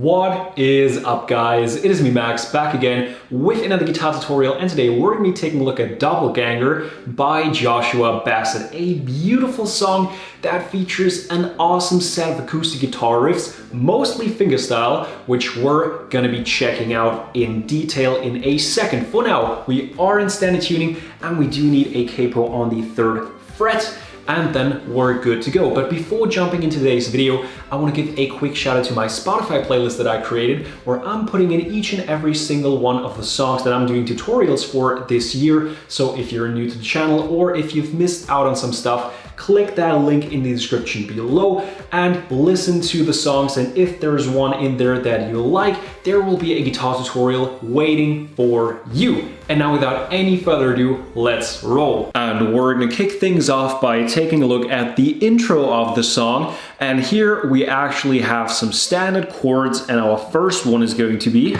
What is up, guys? It is me, Max, back again with another guitar tutorial, and today we're going to be taking a look at Doppelgänger by Joshua Bassett, a beautiful song that features an awesome set of acoustic guitar riffs, mostly fingerstyle, which we're going to be checking out in detail in a second. For now, we are in standard tuning and we do need a capo on the 3rd fret. And then we're good to go. But before jumping into today's video, I want to give a quick shout out to my Spotify playlist that I created, where I'm putting in each and every single one of the songs that I'm doing tutorials for this year. So if you're new to the channel or if you've missed out on some stuff, click that link in the description below and listen to the songs. And if there's one in there that you like, there will be a guitar tutorial waiting for you. And now without any further ado, let's roll. And we're gonna kick things off by taking a look at the intro of the song. And here we actually have some standard chords, and our first one is going to be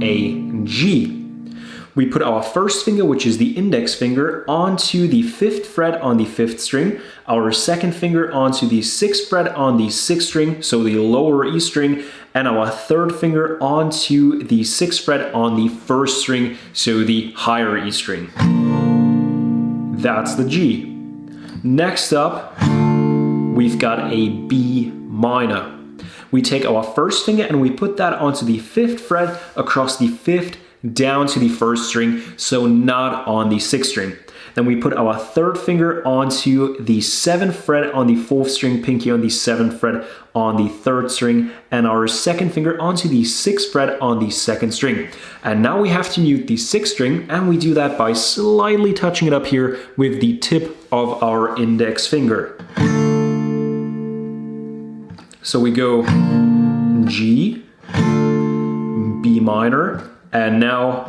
a G. We put our first finger, which is the index finger, onto the 5th fret on the 5th string, our second finger onto the 6th fret on the 6th string, so the lower E string, and our third finger onto the 6th fret on the 1st string, so the higher E string. That's the G. Next up, we've got a B minor. We take our first finger and we put that onto the 5th fret across the 5th down to the 1st string, so not on the 6th string. Then we put our third finger onto the 7th fret on the 4th string, pinky on the 7th fret on the 3rd string, and our second finger onto the 6th fret on the 2nd string. And now we have to mute the 6th string, and we do that by slightly touching it up here with the tip of our index finger. So we go G, B minor, and now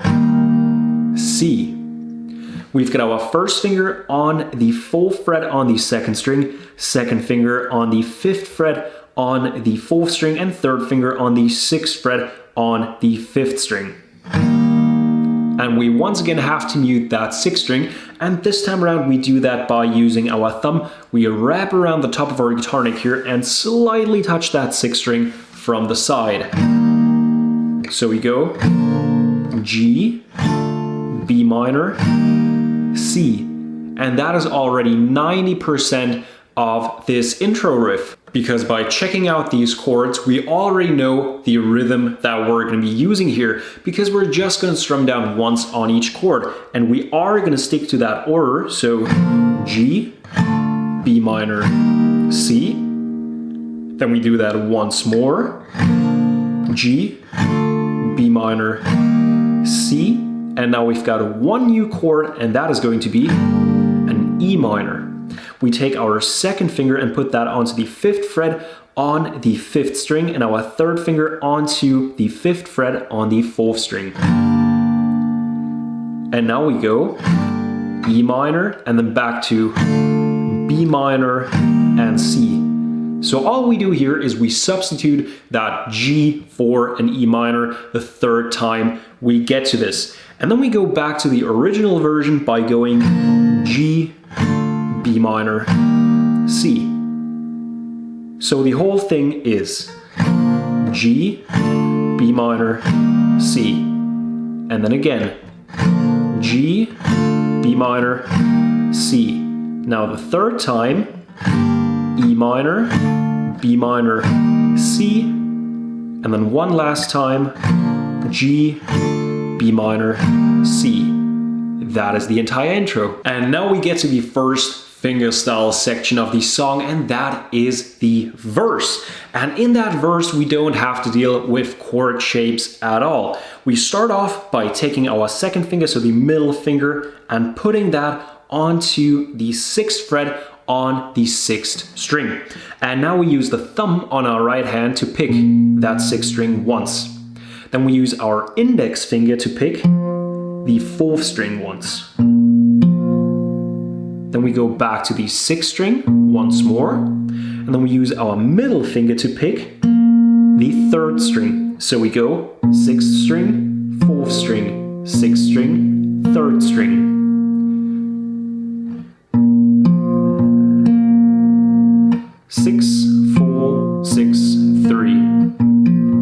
C. We've got our first finger on the 4th fret on the 2nd string, second finger on the 5th fret on the 4th string, and third finger on the 6th fret on the 5th string. And we once again have to mute that 6th string, and this time around we do that by using our thumb. We wrap around the top of our guitar neck here and slightly touch that 6th string from the side. So we go G, B minor, C. And that is already 90% of this intro riff, because by checking out these chords, we already know the rhythm that we're going to be using here, because we're just going to strum down once on each chord, and we are going to stick to that order. So G, B minor, C. Then we do that once more. G, B minor, C. And now we've got one new chord, and that is going to be an E minor. We take our second finger and put that onto the 5th fret on the 5th string, and our third finger onto the 5th fret on the 4th string. And now we go E minor, and then back to B minor and C. So all we do here is we substitute that G for an E minor the 3rd time we get to this. And then we go back to the original version by going G, B minor, C. So the whole thing is G, B minor, C. And then again, G, B minor, C. Now the 3rd time, E minor, B minor, C, and then one last time, G, B minor, C. That is the entire intro. And now we get to the first fingerstyle section of the song, and that is the verse. And in that verse, we don't have to deal with chord shapes at all. We start off by taking our second finger, so the middle finger, and putting that onto the 6th fret on the 6th string. And now we use the thumb on our right hand to pick that 6th string once. Then we use our index finger to pick the 4th string once. Then we go back to the 6th string once more. And then we use our middle finger to pick the 3rd string. So we go 6th string, 4th string, 6th string, 3rd string. 6, 4, 6, 3.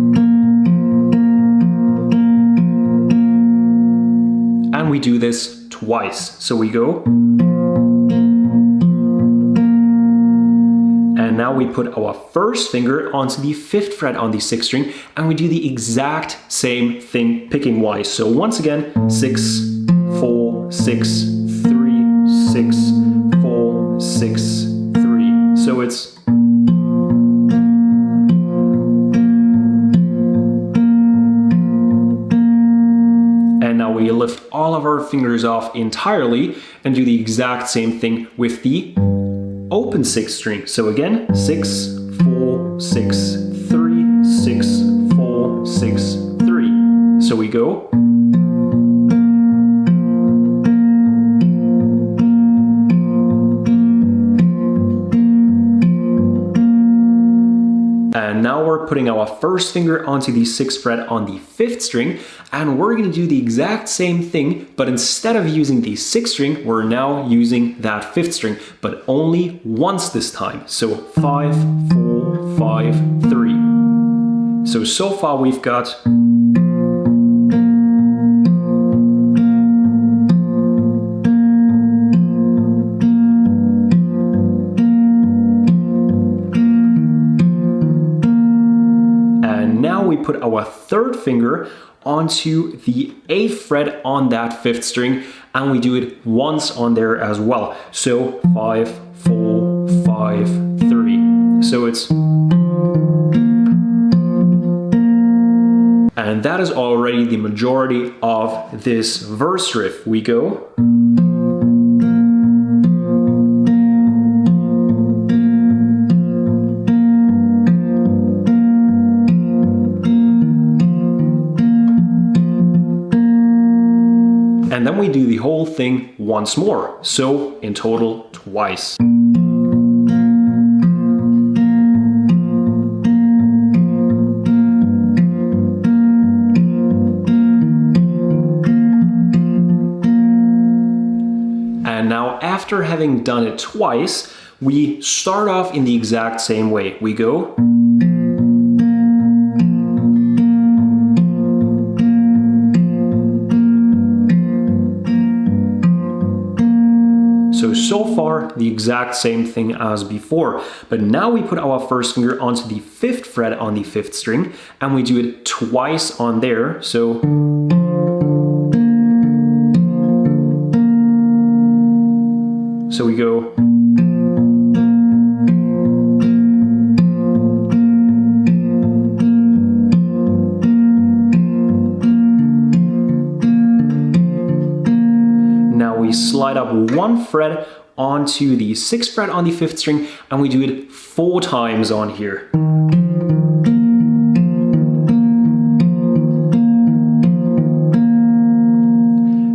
twice. So we go. And now we put our first finger onto the 5th fret on the 6th string, and we do the exact same thing picking wise. So once again, 6, 4, 6, 3, 6, 4, 6, 3. So it's. And now we lift all of our fingers off entirely and do the exact same thing with the open 6th string. So again, 6, 4, 6, 3, 6, 4, 6, 3. So we go. And now we're putting our first finger onto the 6th fret on the 5th string, and we're going to do the exact same thing, but instead of using the 6th string, we're now using that 5th string, but only once this time. So 5, 4, 5, 3. So far we've got. Now we put our 3rd finger onto the 8th fret on that 5th string, and we do it once on there as well. So 5, 4, 5, 3. So it's. And that is already the majority of this verse riff. We go. And then we do the whole thing once more. So in total, twice. And now after having done it twice, we start off in the exact same way. We go. So far, the exact same thing as before. But now we put our first finger onto the 5th fret on the 5th string, and we do it twice on there. So. So we go. Now we slide up 1 fret onto the 6th fret on the 5th string, and we do it 4 times on here.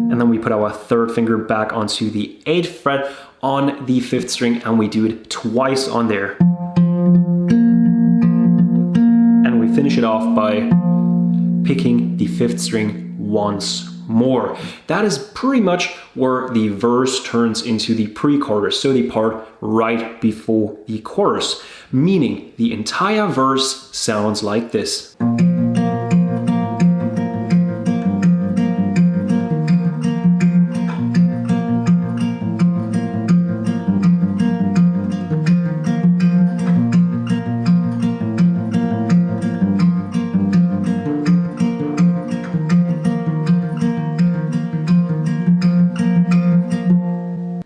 And then we put our 3rd finger back onto the 8th fret on the 5th string, and we do it twice on there. And we finish it off by picking the 5th string once more. That is pretty much where the verse turns into the pre-chorus, so the part right before the chorus, meaning the entire verse sounds like this.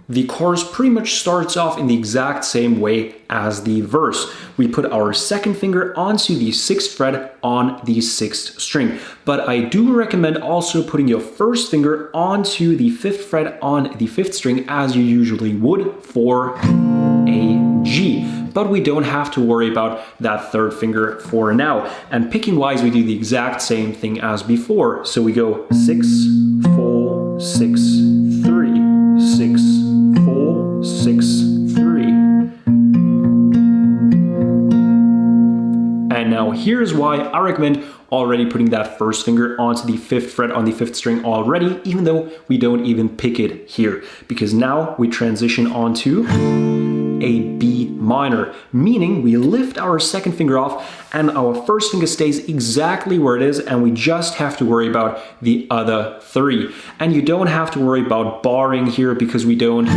The chorus pretty much starts off in the exact same way as the verse. We put our 2nd finger onto the 6th fret on the 6th string. But I do recommend also putting your 1st finger onto the 5th fret on the 5th string as you usually would for a G. But we don't have to worry about that 3rd finger for now. And picking wise, we do the exact same thing as before. So we go 6, 4, 6, 3, 6, 4, 6, 3. And now here's why I recommend already putting that 1st finger onto the 5th fret on the 5th string already, even though we don't even pick it here. Because now we transition onto a B minor, meaning we lift our second finger off and our first finger stays exactly where it is, and we just have to worry about the other three. And you don't have to worry about barring here because we don't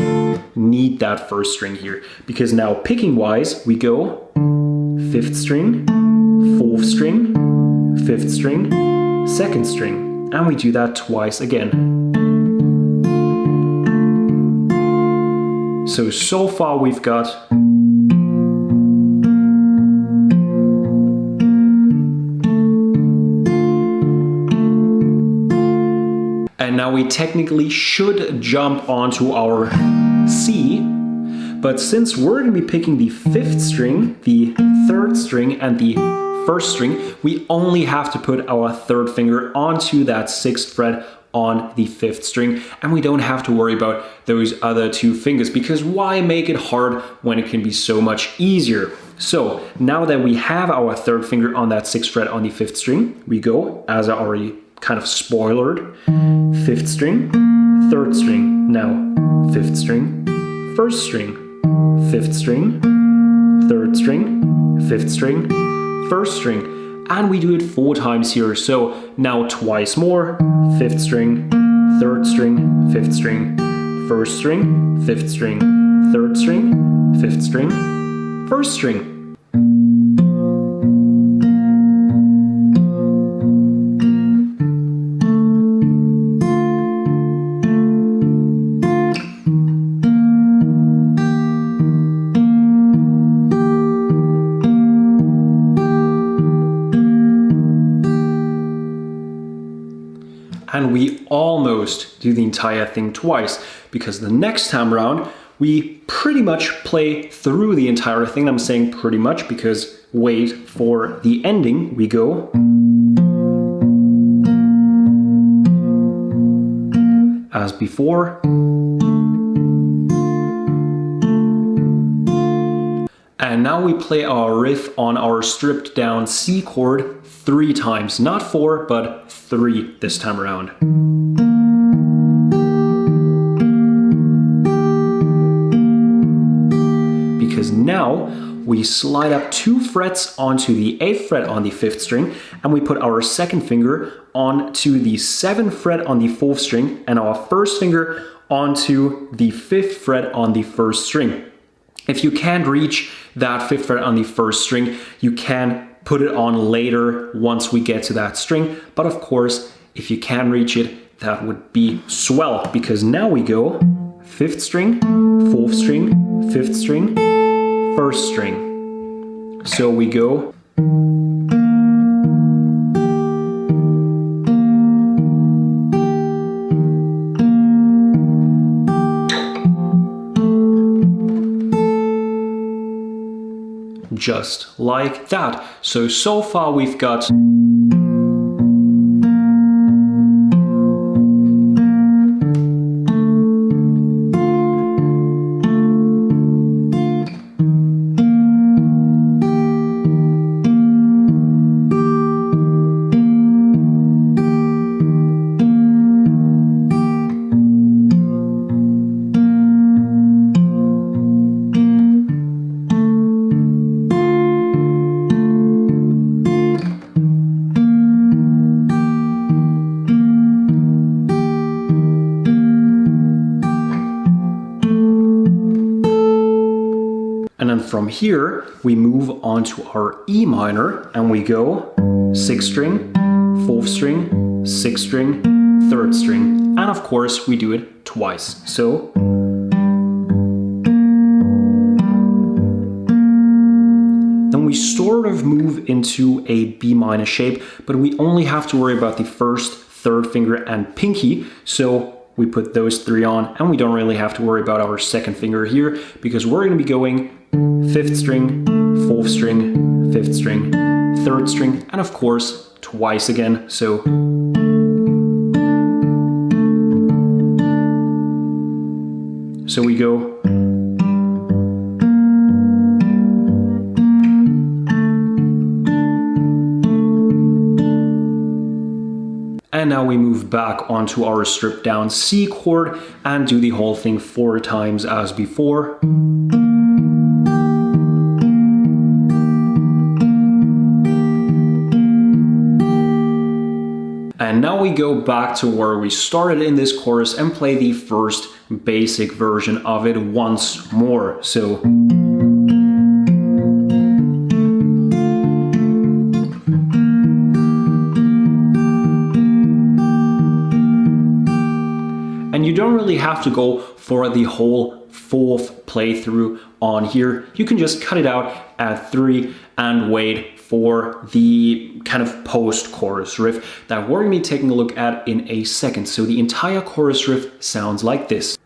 need that first string here. Because now picking wise, we go 5th string, 4th string, 5th string, 2nd string, and we do that twice again. So far we've got and now we technically should jump onto our C, but since we're going to be picking the 5th string, the 3rd string, and the 1st string, we only have to put our 3rd finger onto that 6th fret on the 5th string, and we don't have to worry about those other 2 fingers, because why make it hard when it can be so much easier? So now that we have our 3rd finger on that 6th fret on the 5th string, we go, as I already kind of spoilered, 5th string, 3rd string, now 5th string, 1st string, 5th string, 3rd string, 5th string, 1st string. And we do it 4 times here, so now twice more, 5th string, 3rd string, 5th string, 1st string, 5th string, 3rd string, 5th string, 1st string. And we almost do the entire thing twice, because the next time around we pretty much play through the entire thing. I'm saying pretty much because wait for the ending. We go as before, and now we play our riff on our stripped down C chord 3 times, not 4, but 3 this time around. Because now we slide up 2 frets onto the 8th fret on the 5th string, and we put our 2nd finger onto the 7th fret on the 4th string, and our 1st finger onto the 5th fret on the 1st string. If you can't reach that 5th fret on the 1st string, you can put it on later once we get to that string. But of course, if you can reach it, that would be swell, because now we go 5th string, 4th string, 5th string, 1st string. So we go just like that. So far we've got from here, we move on to our E minor, and we go 6th string, 4th string, 6th string, 3rd string. And of course, we do it twice. So then we sort of move into a B minor shape, but we only have to worry about the 1st, 3rd finger and pinky. So we put those 3 on, and we don't really have to worry about our 2nd finger here, because we're going to be going 5th string, 4th string, 5th string, 3rd string, and of course twice again. So we go and now we move back onto our stripped down C chord and do the whole thing 4 times as before. And now we go back to where we started in this chorus and play the first basic version of it once more. So and you don't really have to go for the whole fourth playthrough on here. You can just cut it out at 3 and wait for the kind of post-chorus riff that we're going to be taking a look at in a second. So the entire chorus riff sounds like this.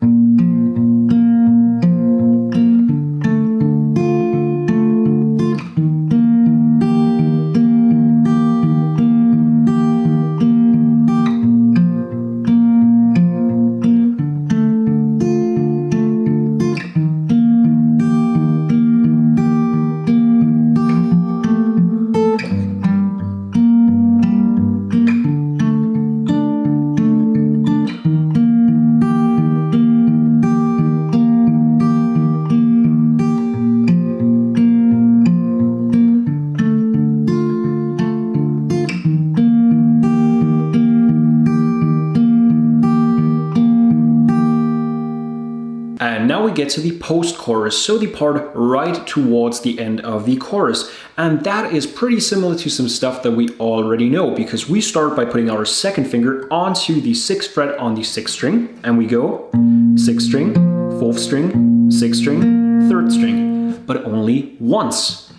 And now we get to the post-chorus, so the part right towards the end of the chorus. And that is pretty similar to some stuff that we already know, because we start by putting our second finger onto the 6th fret on the 6th string, and we go 6th string, 4th string, 6th string, 3rd string, but only once.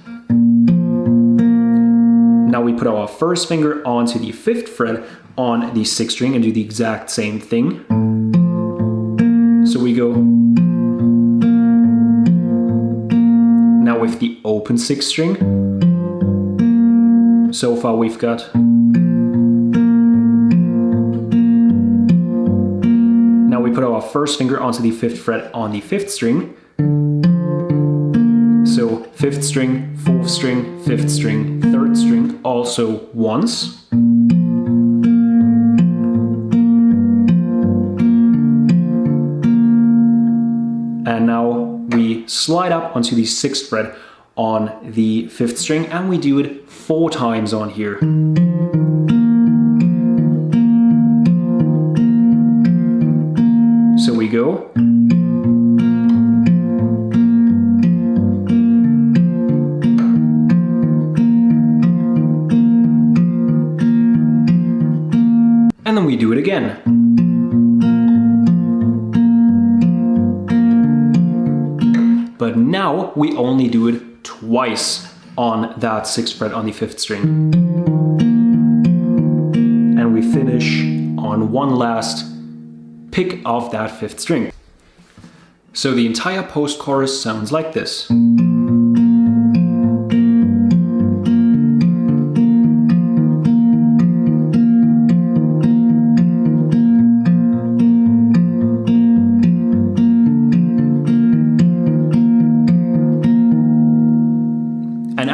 Now we put our first finger onto the 5th fret on the 6th string and do the exact same thing. So we go now with the open 6th string. So far we've got. Now we put our first finger onto the 5th fret on the 5th string. So 5th string, 4th string, 5th string, 3rd string, also once. And now we slide up onto the 6th fret on the 5th string, and we do it 4 times on here. So we go. And then we do it again. But now we only do it twice on that 6th fret on the 5th string. And we finish on one last pick of that 5th string. So the entire post-chorus sounds like this.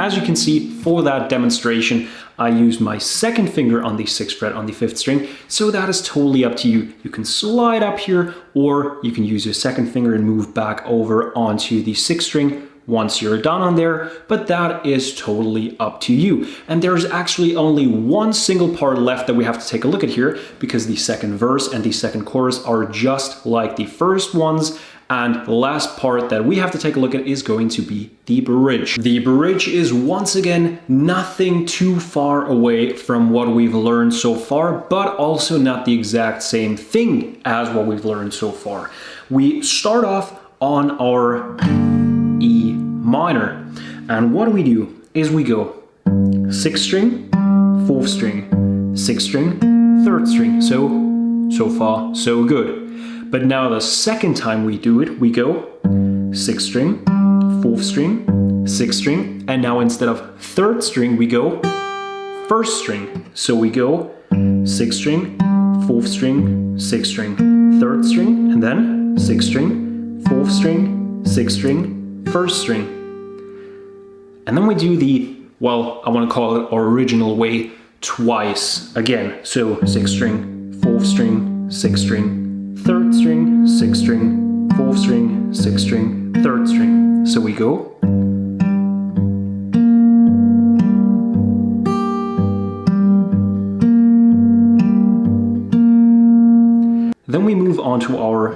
As you can see, for that demonstration, I used my second finger on the 6th fret on the 5th string, so that is totally up to you. You can slide up here, or you can use your second finger and move back over onto the 6th string once you're done on there, but that is totally up to you. And there's actually only one single part left that we have to take a look at here, because the second verse and the second chorus are just like the first ones. And the last part that we have to take a look at is going to be the bridge. The bridge is once again nothing too far away from what we've learned so far, but also not the exact same thing as what we've learned so far. We start off on our E minor, and what we do is we go 6th string, 4th string, 6th string, 3rd string. So far so good. But now the second time we do it, we go 6th string, 4th string, 6th string, and now instead of 3rd string, we go 1st string. So we go 6th string, 4th string, 6th string, 3rd string, and then 6th string, 4th string, 6th string, 1st string. And then we do the, well, I want to call it original way twice again. So 6th string, 4th string, 6th string, 3rd string, 6th string, 4th string, 6th string, 3rd string. So we go. move on to our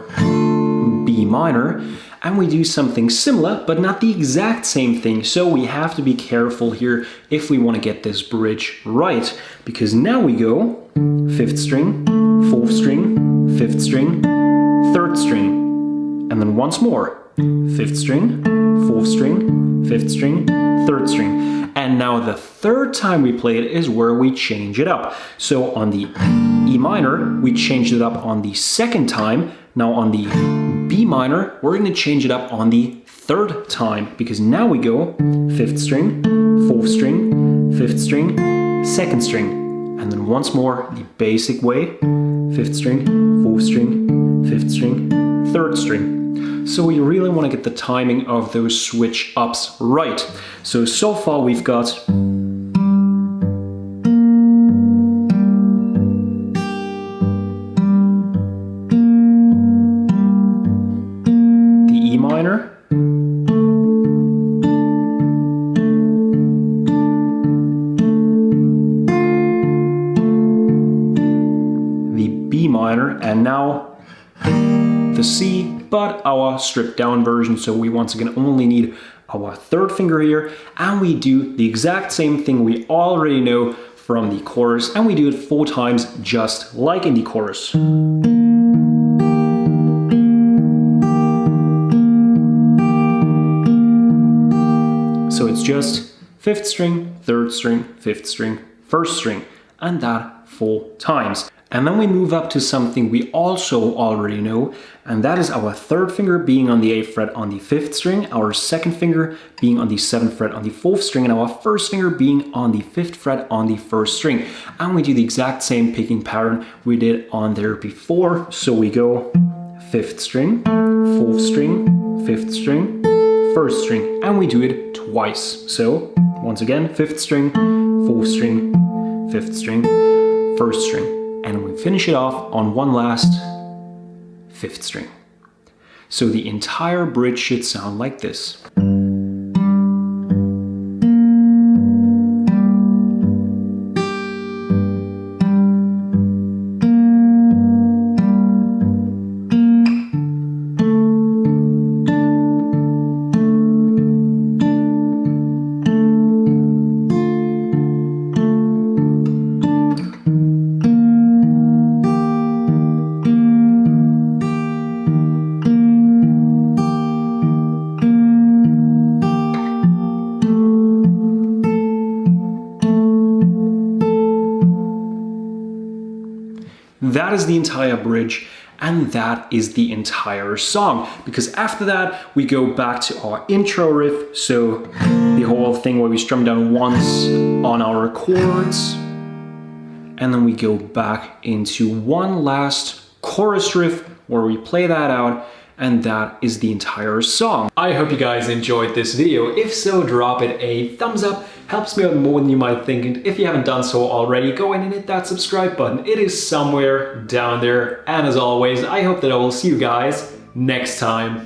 B minor, and we do something similar, but not the exact same thing. So we have to be careful here if we want to get this bridge right, because now we go 5th string, 4th string, 5th string, 3rd string, and then once more, 5th string, 4th string, 5th string, 3rd string. And now the 3rd time we play it is where we change it up. So on the E minor, we changed it up on the 2nd time. Now on the B minor, we're going to change it up on the 3rd time, because now we go 5th string, 4th string, 5th string, 2nd string, and then once more the basic way, 5th string, 4th string, 5th string, 3rd string. So we really want to get the timing of those switch ups right. So far we've got the E minor, the B minor, and now the C, but our stripped down version. So we once again only need our 3rd finger here, and we do the exact same thing we already know from the chorus, and we do it 4 times just like in the chorus. So it's just 5th string, 3rd string, 5th string, 1st string, and that 4 times. And then we move up to something we also already know, and that is our 3rd finger being on the 8th fret on the 5th string, our 2nd finger being on the 7th fret on the 4th string, and our 1st finger being on the 5th fret on the 1st string. And we do the exact same picking pattern we did on there before. So we go 5th string, 4th string, 5th string, 1st string, and we do it twice. So once again, 5th string, 4th string, 5th string, 1st string. And we finish it off on one last 5th string. So the entire bridge should sound like this. That is the entire bridge, and that is the entire song, because after that we go back to our intro riff, so the whole thing where we strum down once on our chords, and then we go back into one last chorus riff where we play that out, and that is the entire song. I hope you guys enjoyed this video. If so, drop it a thumbs up. Helps me out more than you might think, and if you haven't done so already, go in and hit that subscribe button. It is somewhere down there, and as always, I hope that I will see you guys next time.